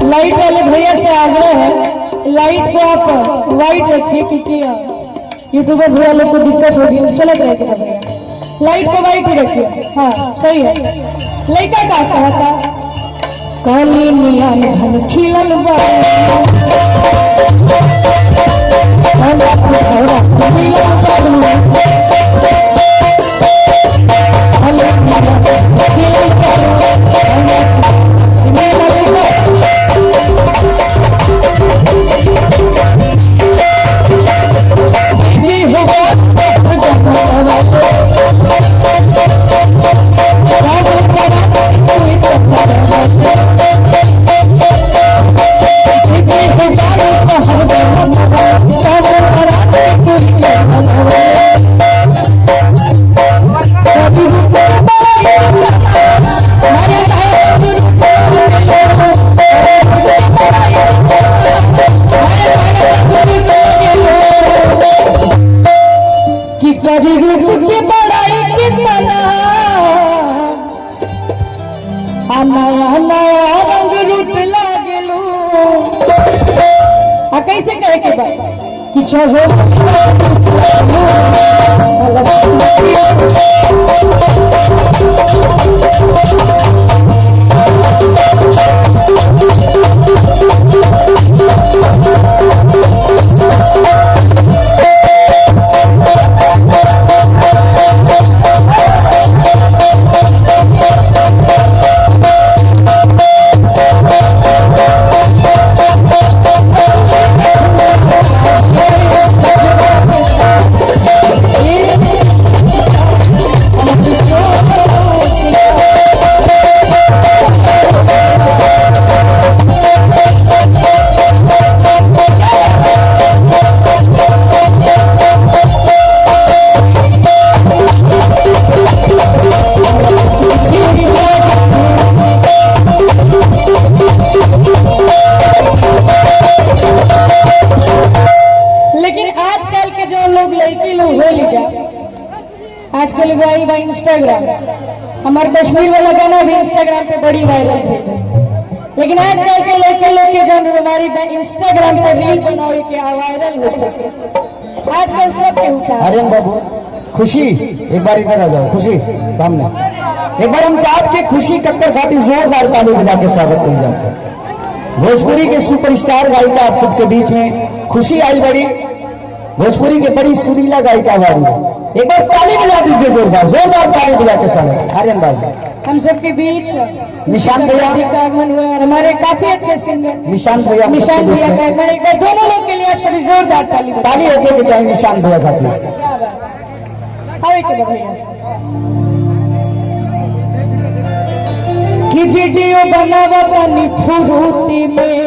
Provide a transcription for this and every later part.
Light वाले भैया से आग्रह है, लाइट को आप वाइट रखिए क्योंकि यूट्यूबर भैया लोग को दिक्कत होगी, चलत रहेगा भैया। लाइट को वाइट ही रखिए। हाँ सही है। लड़का का कहा था काली मिया धन खिलल की बड़ाई कितना नया नया रंग रूप लागलू। कैसे कहे के भाई कि चढ़ो आजकल वायरल है इंस्टाग्राम। हमारे कश्मीर वाला गाना भी इंस्टाग्राम पे बड़ी वायरल है। लेकिन आजकल के लड़के लोग के जो हमारी इंस्टाग्राम पे रील बनावे के वायरल होते आजकल सब के ऊंचा। आर्यन बाबू खुशी एक बार इधर आ जाओ। खुशी सामने एक बार हम चाहते कि खुशी कट्टर खाती जोरदार ताली बजा के स्वागत कर जाते। भोजपुरी के सुपरस्टार गायिका आप सबके बीच में खुशी आई बड़ी। भोजपुरी के बड़ी सुरीला गायिका वाली एक बार ताली बजा दीजिए जोरदार जोरदार ताली बजा के स्वागत। आर्यन भाई हम सबके बीच निशान भैया का आगमन हुआ और हमारे काफी अच्छे सिंगर निशान भैया का आगमन। एक बार दोनों लोग के लिए आप सभी जोरदार ताली ताली रखने के चाहिए निशान भैया खातिर। भैया की वीडियो बनावा पानी फुरूती में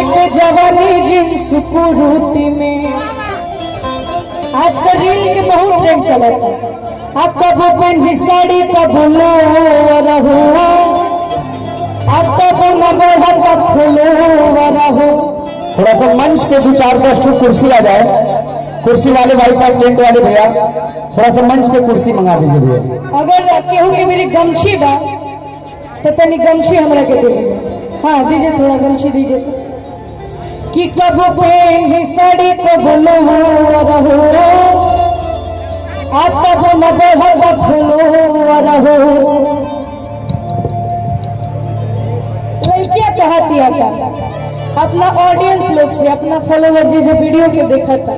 के जवानी जींस कुरूती में। आजकल रील के बहुत ट्रेंड चला था। आप कब पहनी साड़ी कब लो रहो, आप कब न बढ़ा कब फूलो रहो। थोड़ा सा मंच पे 2-4-10 कुर्सी आ जाए। कुर्सी वाले भाई साहब टेंट वाले भैया थोड़ा सा मंच पे कुर्सी मंगा दीजिए भैया। अगर केहू के मेरी गमछी बा तो तनी गमछी हमरा के दे दीजिए। हाँ दीजिए थोड़ा गमछी दीजिए तो। कि कब पहनी साड़ी कब लो रहो, आप कब न बढ़ा कब फूलो रहो। लड़कियां कहती आता अपना ऑडियंस लोग से, अपना फॉलोवर जो वीडियो के देखा था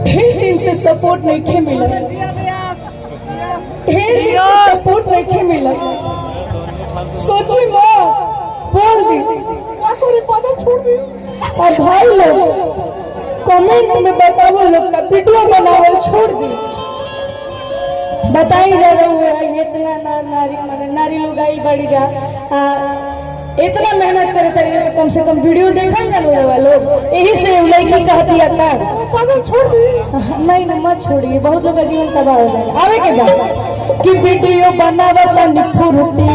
ढेर दिन से सपोर्ट नहीं मिला, ढेर दिन से सपोर्ट नहीं मिला। सोची माँ बोल दी पता छोड़ दी। और भाई लोग कमेंट में बताओ लोग का वीडियो बनावल छोड़ दी। बताई जा रहा है इतना नारी लोग आई बड़ी जा इतना मेहनत करे तरीके तो कम से कम वीडियो देखा ना लोग। यही से लड़की कहती आता छोड़ दी। नहीं मत छोड़िए, बहुत लोग का जीवन तबाह हो जाए। आवे के बाद कि वीडियो बनावत फुर्ती